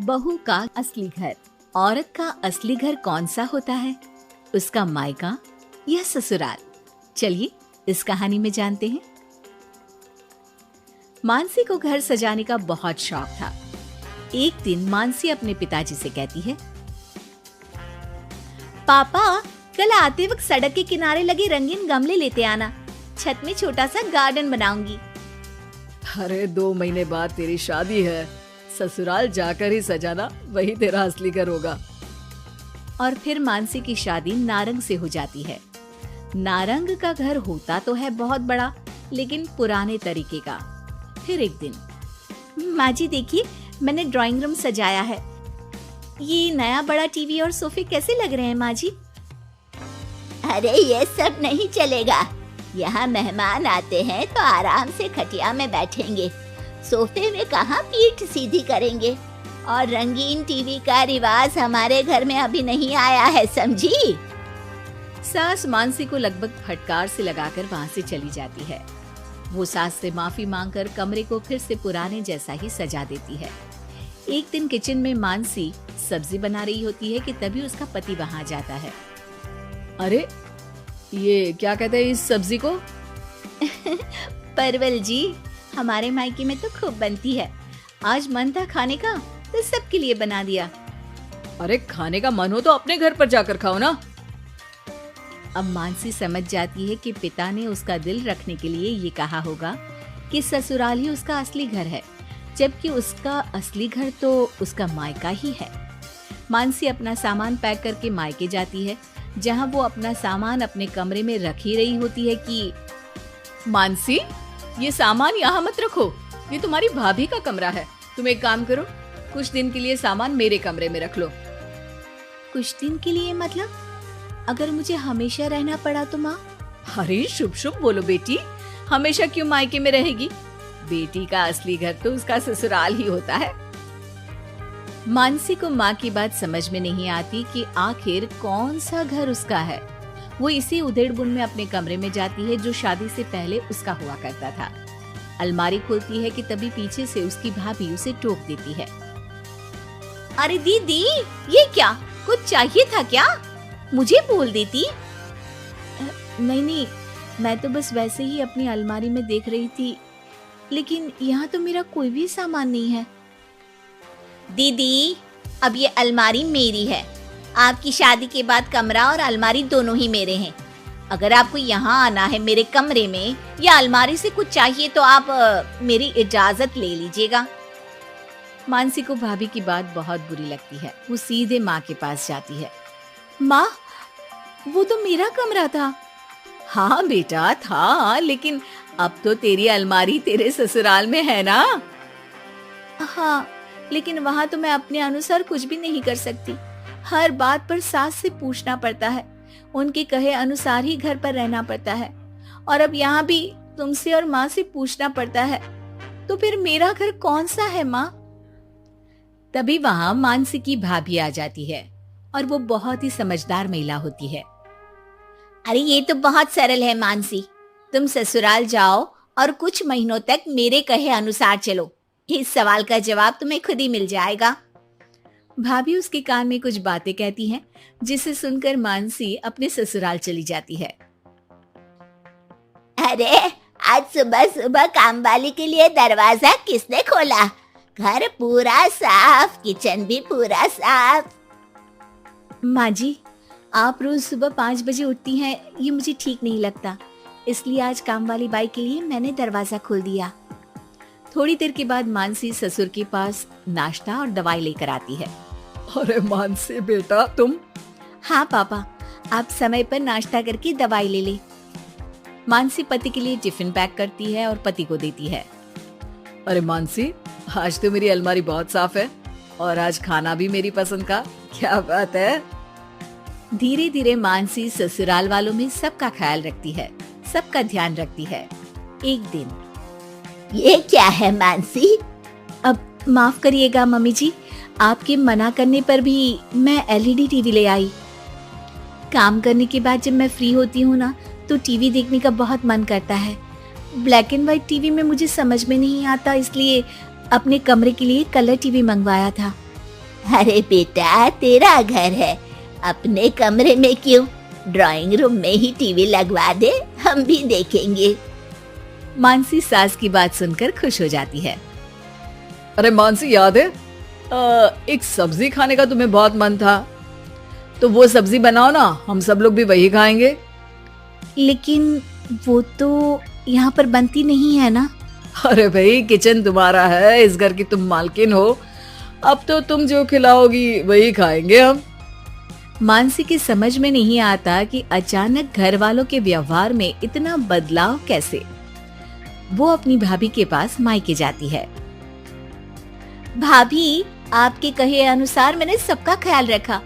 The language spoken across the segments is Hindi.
बहू का असली घर। औरत का असली घर कौन सा होता है? उसका मायका या ससुराल? चलिए इस कहानी में जानते हैं। मानसी को घर सजाने का बहुत शौक था। एक दिन मानसी अपने पिताजी से कहती है, पापा, कल आते वक्त सड़क के किनारे लगे रंगीन गमले लेते आना, छत में छोटा सा गार्डन बनाऊंगी। अरे 2 महीने बाद तेरी शादी है, ससुराल जाकर ही सजाना, वही तेरा असली घर होगा। और फिर मानसी की शादी नारंग से हो जाती है। नारंग का घर होता तो है बहुत बड़ा, लेकिन पुराने तरीके का। फिर एक दिन, माँ जी देखिए, मैंने ड्राइंग रूम सजाया है। ये नया बड़ा टीवी और सोफे कैसे लग रहे हैं माँ जी? अरे ये सब नहीं चलेगा। यहाँ मेहमान आते हैं तो आराम से खटिया में बैठेंगे, सोफे में कहाँ पीठ सीधी करेंगे। और रंगीन टीवी का रिवाज हमारे घर में अभी नहीं आया है, समझी? सास मानसी को लगभग फटकार से लगाकर वहाँ से चली जाती है। वो सास से माफी मांगकर कमरे को फिर से पुराने जैसा ही सजा देती है। एक दिन किचन में मानसी सब्जी बना रही होती है कि तभी उसका पति वहाँ जाता है। अरे ये क्या कहते हैं इस सब्जी को? परवल जी, हमारे मायके में तो खूब बनती है। आज मन था खाने का तो सबके लिए बना दिया। अरे खाने का मन हो तो अपने घर पर जाकर खाओ ना। अब मानसी समझ जाती है कि पिता ने उसका दिल रखने के लिए ये कहा होगा कि ससुराल ही उसका असली घर है, जबकि उसका असली घर तो उसका मायका ही है। मानसी अपना सामान पैक करके मायके जाती है, जहां वो अपना सामान अपने कमरे में रख ही रही होती है कि मानसी, ये सामान यहाँ मत रखो, ये तुम्हारी भाभी का कमरा है। तुम एक काम करो, कुछ दिन के लिए सामान मेरे कमरे में रख लो। कुछ दिन के लिए मतलब? अगर मुझे हमेशा रहना पड़ा तो माँ? अरे शुभ शुभ बोलो बेटी, हमेशा क्यों मायके में रहेगी? बेटी का असली घर तो उसका ससुराल ही होता है। मानसी को माँ की बात समझ में नहीं आती कि आखिर कौन सा घर उसका है। वो इसी उधेड़-बुन में अपने कमरे में जाती है जो शादी से पहले उसका हुआ करता था। अलमारी खोलती है कि तभी पीछे से उसकी भाभी उसे टोक देती है। अरे दीदी, ये क्या? कुछ चाहिए था क्या? मुझे बोल देती। नहीं, मैं तो बस वैसे ही अपनी अलमारी में देख रही थी, लेकिन यहाँ तो मेरा कोई भी सामान नहीं है। दीदी, अब ये अलमारी मेरी है। आपकी शादी के बाद कमरा और अलमारी दोनों ही मेरे हैं। अगर आपको यहाँ आना है मेरे कमरे में या अलमारी से कुछ चाहिए तो आप मेरी इजाजत ले लीजिएगा। मानसी को भाभी की बात बहुत बुरी लगती है। वो सीधे माँ के पास जाती है। माँ, वो तो मेरा कमरा था। हाँ बेटा था, लेकिन अब तो तेरी अलमारी तेरे ससुराल में है ना। हाँ, लेकिन वहाँ तो मैं अपने अनुसार कुछ भी नहीं कर सकती। हर बात पर सास से पूछना पड़ता है, उनके कहे अनुसार ही घर पर रहना पड़ता है। और अब यहाँ भी तुमसे और माँ से पूछना पड़ता है, तो फिर मेरा घर कौन सा है माँ? तभी वहाँ मानसी की भाभी आ जाती है और वो बहुत ही समझदार महिला होती है। अरे ये तो बहुत सरल है मानसी, तुम ससुराल जाओ और कुछ महीनों तक मेरे कहे अनुसार चलो। इस सवाल का जवाब तुम्हें खुद ही मिल जाएगा। भाभी उसके कान में कुछ बातें कहती हैं, जिसे सुनकर मानसी अपने ससुराल चली जाती है। अरे आज सुबह सुबह काम वाली के लिए दरवाजा किसने खोला? घर पूरा साफ, किचन भी पूरा साफ। माँ जी, आप रोज सुबह 5 बजे उठती हैं, ये मुझे ठीक नहीं लगता, इसलिए आज काम वाली बाई के लिए मैंने दरवाजा खोल दिया। थोड़ी देर के बाद मानसी ससुर के पास नाश्ता और दवाई लेकर आती है। अरे मानसी बेटा, तुम? हाँ पापा, आप समय पर नाश्ता करके दवाई ले ले। मानसी पति के लिए टिफिन पैक करती है और पति को देती है। अरे मानसी, आज तो मेरी अलमारी बहुत साफ है और आज खाना भी मेरी पसंद का। क्या बात है। धीरे धीरे मानसी ससुराल वालों में सबका ख्याल रखती है, सबका ध्यान रखती है। एक दिन, ये क्या है मानसी? अब माफ करिएगा मम्मी जी, आपके मना करने पर भी मैं एलईडी टीवी ले आई। काम करने के बाद जब मैं फ्री होती हूँ ना, तो टीवी देखने का बहुत मन करता है। ब्लैक एंड व्हाइट टीवी में मुझे समझ में नहीं आता, इसलिए अपने कमरे के लिए कलर टीवी मंगवाया था। अरे बेटा, तेरा घर है, अपने कमरे में क्यों? ड्राइंग रूम में ही टीवी लगवा दे, हम भी देखेंगे। मानसी सास की बात सुनकर खुश हो जाती है। अरे मानसी, याद है एक सब्जी खाने का तुम्हें बहुत मन था, तो वो सब्जी बनाओ ना, हम सब लोग भी वही खाएंगे। लेकिन वो तो यहाँ पर बनती नहीं है ना। अरे भाई, किचन तुम्हारा है, इस घर की तुम मालकिन हो, अब तो तुम जो खिलाओगी वही खाएंगे हम। मानसी की समझ में नहीं आता कि अचानक घर वालों के व्यवहार में इतना बदलाव कैसे। वो अपनी भाभी के पास मायके जाती है। भाभी, आपके कहे अनुसार मैंने सबका ख्याल रखा,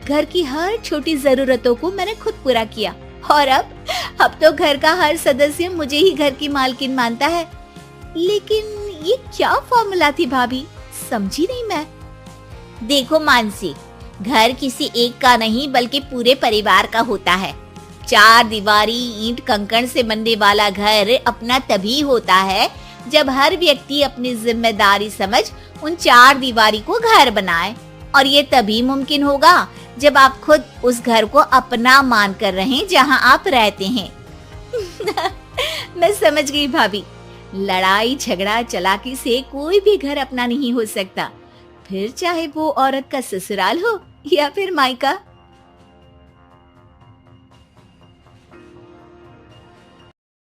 घर की हर छोटी जरूरतों को मैंने खुद पूरा किया, और अब तो घर का हर सदस्य मुझे ही घर की मालकिन मानता है। लेकिन ये क्या फॉर्मूला थी भाभी, समझी नहीं मैं। देखो मानसी, घर किसी एक का नहीं बल्कि पूरे परिवार का होता है। 4 दीवारी ईंट कंकड़ से बनने वाला घर अपना तभी होता है जब हर व्यक्ति अपनी जिम्मेदारी समझ उन 4 दीवारी को घर बनाए, और ये तभी मुमकिन होगा जब आप खुद उस घर को अपना मान कर रहें जहां आप रहते हैं। मैं समझ गई भाभी, लड़ाई झगड़ा चालाकी से कोई भी घर अपना नहीं हो सकता, फिर चाहे वो औरत का ससुराल हो या फिर मायका।